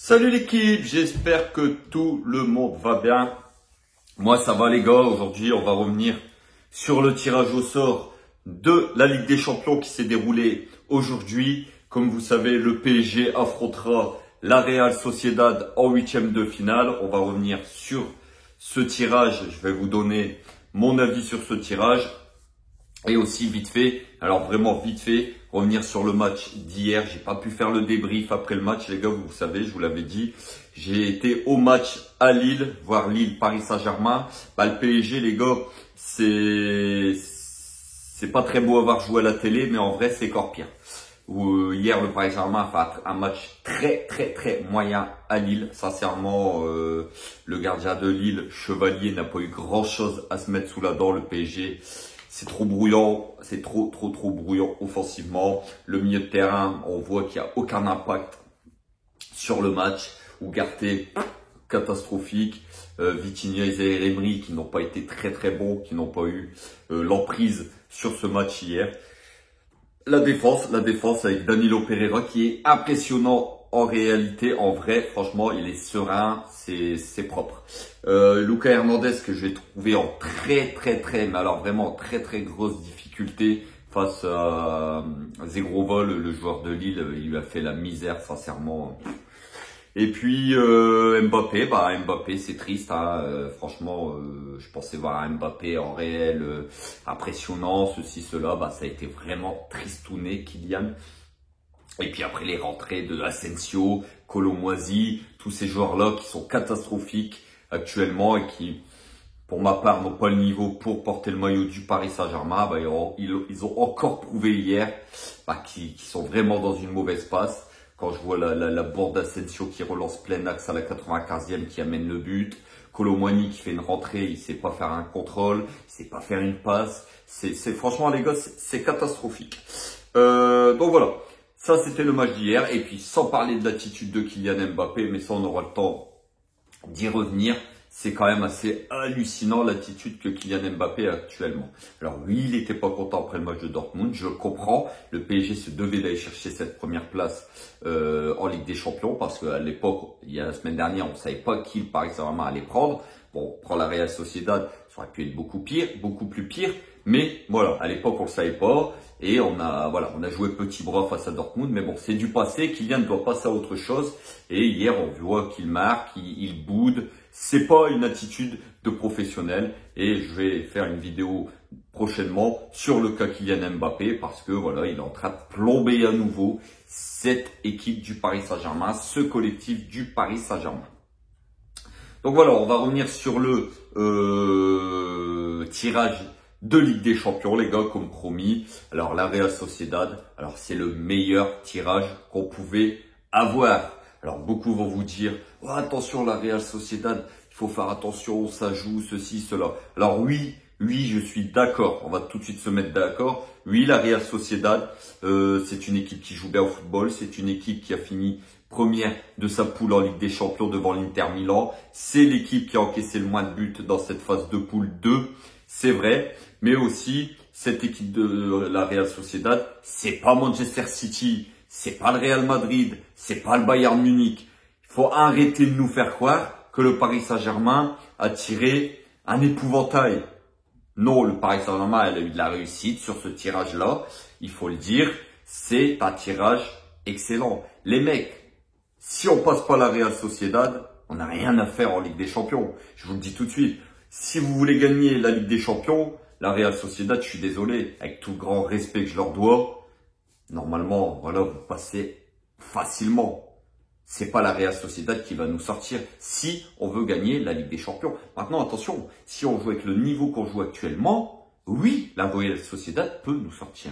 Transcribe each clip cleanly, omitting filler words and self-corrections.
Salut l'équipe, j'espère que tout le monde va bien. Moi ça va les gars, aujourd'hui on va revenir sur le tirage au sort de la Ligue des Champions qui s'est déroulé aujourd'hui. Comme vous savez, le PSG affrontera la Real Sociedad en huitième de finale. On va revenir sur ce tirage, je vais vous donner mon avis sur ce tirage. Et aussi vite fait, alors vraiment vite fait, revenir sur le match d'hier. J'ai pas pu faire le débrief après le match, les gars, vous savez, je vous l'avais dit. J'ai été au match à Lille, voir Lille, Paris Saint-Germain. Le PSG, les gars, c'est pas très beau à voir jouer à la télé, mais en vrai, c'est encore pire. Hier, le Paris Saint-Germain a fait un match très moyen à Lille. Sincèrement, le gardien de Lille, Chevalier, n'a pas eu grand chose à se mettre sous la dent. Le PSG, c'est trop brouillant, c'est trop brouillant offensivement. Le milieu de terrain, on voit qu'il n'y a aucun impact sur le match. Ugarte, catastrophique. Vitinha et Zaïre Emery qui n'ont pas été très bons, qui n'ont pas eu l'emprise sur ce match hier. La défense avec Danilo Pereira qui est impressionnant en réalité. En vrai, franchement, il est serein, c'est propre. Lucas Hernandez que je vais trouver en très, mais alors vraiment très grosse difficulté face à Zegrovol, le joueur de Lille. Il lui a fait la misère, sincèrement. Et puis Mbappé, Mbappé c'est triste, hein. Franchement, je pensais voir un Mbappé en réel impressionnant, ceci, cela, ça a été vraiment tristouné, Kylian. Et puis après les rentrées de Asensio, Kolo-Muani, tous ces joueurs-là qui sont catastrophiques actuellement et qui, pour ma part, n'ont pas le niveau pour porter le maillot du Paris Saint-Germain. Ils ont encore prouvé hier qu'ils sont vraiment dans une mauvaise passe. Quand je vois la bourde d'Asensio qui relance plein axe à la 95e, qui amène le but. Kolo-Muani qui fait une rentrée, il sait pas faire un contrôle, il sait pas faire une passe. Franchement les gars, c'est catastrophique. Donc voilà, ça c'était le match d'hier. Et puis sans parler de l'attitude de Kylian Mbappé, mais ça on aura le temps d'y revenir. C'est quand même assez hallucinant l'attitude que Kylian Mbappé a actuellement. Alors oui, il n'était pas content après le match de Dortmund, je comprends. Le PSG se devait d'aller chercher cette première place en Ligue des Champions parce qu'à l'époque, il y a la semaine dernière, on ne savait pas qui le Paris Saint-Germain allait prendre. Bon, on prend la Real Sociedad, ça aurait pu être beaucoup plus pire. Mais voilà, à l'époque, on ne le savait pas. Et on a joué petit bras face à Dortmund. Mais bon, c'est du passé. Kylian doit passer à autre chose. Et hier, on voit qu'il marque, il boude. C'est pas une attitude de professionnel. Et je vais faire une vidéo prochainement sur le cas Kylian Mbappé parce que voilà, il est en train de plomber à nouveau cette équipe du Paris Saint-Germain, ce collectif du Paris Saint-Germain. Donc voilà, on va revenir sur le tirage de Ligue des Champions, les gars, comme promis. Alors, la Real Sociedad, alors c'est le meilleur tirage qu'on pouvait avoir. Alors, beaucoup vont vous dire, oh, attention, la Real Sociedad, il faut faire attention, ça joue, ceci, cela. Alors oui, je suis d'accord. On va tout de suite se mettre d'accord. Oui, la Real Sociedad, c'est une équipe qui joue bien au football. C'est une équipe qui a fini première de sa poule en Ligue des Champions devant l'Inter Milan. C'est l'équipe qui a encaissé le moins de buts dans cette phase de poule 2. C'est vrai. Mais aussi, cette équipe de la Real Sociedad, c'est pas Manchester City, c'est pas le Real Madrid, c'est pas le Bayern Munich. Il faut arrêter de nous faire croire que le Paris Saint-Germain a tiré un épouvantail. Non, le Paris Saint-Germain a eu de la réussite sur ce tirage-là. Il faut le dire, c'est un tirage excellent. Les mecs, si on passe pas la Real Sociedad, on n'a rien à faire en Ligue des Champions. Je vous le dis tout de suite. Si vous voulez gagner la Ligue des Champions, la Real Sociedad, je suis désolé, avec tout le grand respect que je leur dois, normalement, voilà, vous passez facilement. C'est pas la Real Sociedad qui va nous sortir si on veut gagner la Ligue des Champions. Maintenant, attention, si on joue avec le niveau qu'on joue actuellement, oui, la Real Sociedad peut nous sortir.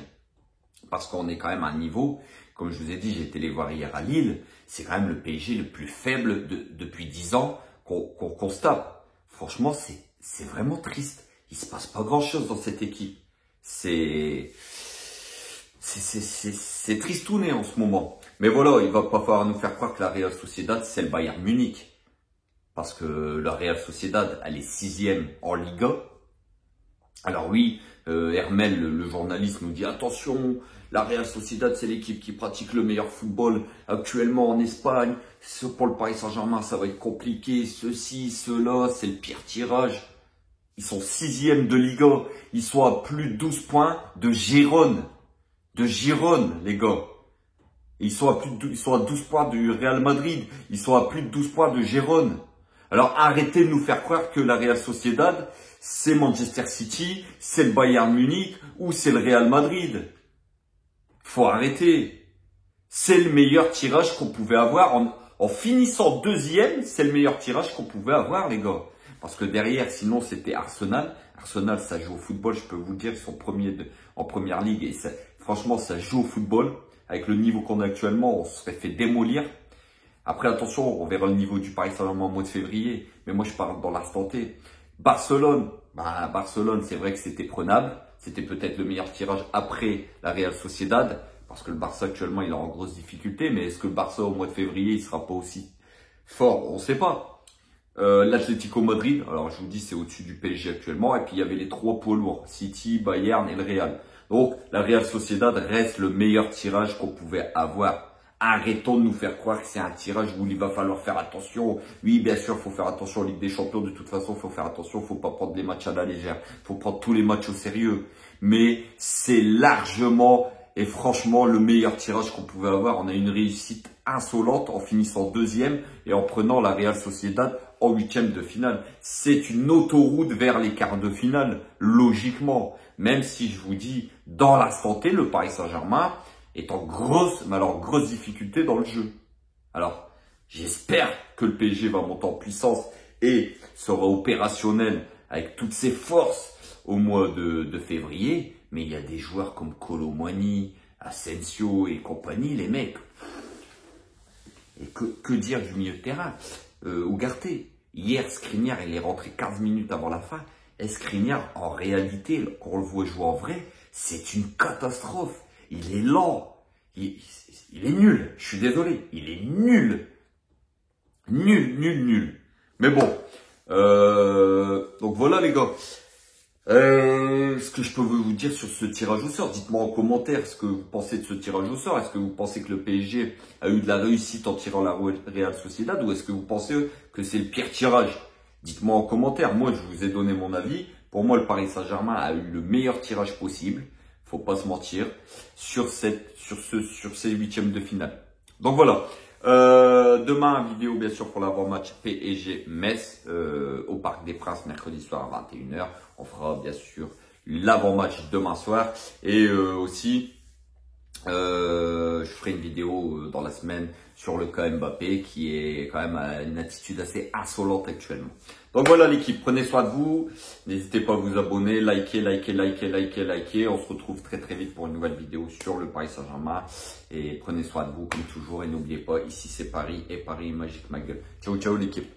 Parce qu'on est quand même à un niveau, comme je vous ai dit, j'ai été les voir hier à Lille, c'est quand même le PSG le plus faible depuis 10 ans qu'on se tape. Franchement, c'est vraiment triste. Il se passe pas grand chose dans cette équipe. C'est tristouné en ce moment. Mais voilà, il va pas falloir nous faire croire que la Real Sociedad, c'est le Bayern Munich. Parce que la Real Sociedad, elle est 6e en Liga. Alors oui, Hermel, le journaliste, nous dit attention, La Real Sociedad, c'est l'équipe qui pratique le meilleur football actuellement en Espagne. Pour le Paris Saint-Germain, ça va être compliqué. Ceci, cela, c'est le pire tirage. Ils sont 6e de Liga. Ils sont à plus de 12 points de Gérone. De Girone, les gars. Ils sont à 12 points du Real Madrid. Ils sont à plus de 12 points de Gérone. Alors arrêtez de nous faire croire que la Real Sociedad, c'est Manchester City, c'est le Bayern Munich ou c'est le Real Madrid. Faut arrêter. C'est le meilleur tirage qu'on pouvait avoir. En finissant 2e, c'est le meilleur tirage qu'on pouvait avoir, les gars. Parce que derrière, sinon, c'était Arsenal. Arsenal, ça joue au football, je peux vous dire, ils sont premiers en première ligue. Et ça, franchement, ça joue au football. Avec le niveau qu'on a actuellement, on se serait fait démolir. Après, attention, on verra le niveau du Paris Saint-Germain au mois de février. Mais moi, je parle dans l'instant T. Barcelone, Barcelone, c'est vrai que c'était prenable. C'était peut-être le meilleur tirage après la Real Sociedad. Parce que le Barça, actuellement, il est en grosse difficulté. Mais est-ce que le Barça, au mois de février, il sera pas aussi fort? On ne sait pas. L'Atlético Madrid, alors je vous dis, c'est au-dessus du PSG actuellement. Et puis, il y avait les 3 poids lourds. City, Bayern et le Real. Donc, la Real Sociedad reste le meilleur tirage qu'on pouvait avoir. Arrêtons de nous faire croire que c'est un tirage où il va falloir faire attention. Oui, bien sûr, il faut faire attention en Ligue des Champions. De toute façon, il faut faire attention. Il ne faut pas prendre les matchs à la légère. Il faut prendre tous les matchs au sérieux. Mais c'est largement et franchement le meilleur tirage qu'on pouvait avoir. On a une réussite insolente en finissant 2e et en prenant la Real Sociedad en 8e de finale. C'est une autoroute vers les quarts de finale, logiquement. Même si je vous dis, dans l'instant T, le Paris Saint-Germain est en grosse difficulté dans le jeu. Alors, j'espère que le PSG va monter en puissance et sera opérationnel avec toutes ses forces au mois de février. Mais il y a des joueurs comme Kolo Muani, Asensio et compagnie, les mecs. Et que dire du milieu de terrain? Ugarte. Hier, Skriniar, il est rentré 15 minutes avant la fin. Et Skriniar, en réalité, quand on le voit jouer en vrai, c'est une catastrophe. Il est lent. Il est nul. Je suis désolé. Il est nul. Nul. Mais bon. Donc voilà, les gars. Ce que je peux vous dire sur ce tirage au sort, dites-moi en commentaire ce que vous pensez de ce tirage au sort. Est-ce que vous pensez que le PSG a eu de la réussite en tirant la Real Sociedad ou est-ce que vous pensez que c'est le pire tirage? Dites-moi en commentaire. Moi, je vous ai donné mon avis. Pour moi, le Paris Saint-Germain a eu le meilleur tirage possible. Faut pas se mentir sur ces 8e de finale. Donc voilà. Demain, vidéo bien sûr pour l'avant-match PSG-Metz au Parc des Princes, mercredi soir à 21h. On fera bien sûr l'avant-match demain soir. Et aussi, je ferai une vidéo dans la semaine sur le cas Mbappé qui est quand même à une attitude assez insolente actuellement. Donc voilà l'équipe, prenez soin de vous. N'hésitez pas à vous abonner, liker. On se retrouve très vite pour une nouvelle vidéo sur le Paris Saint-Germain. Et prenez soin de vous comme toujours. Et n'oubliez pas, ici c'est Paris et Paris magique ma gueule. Ciao l'équipe.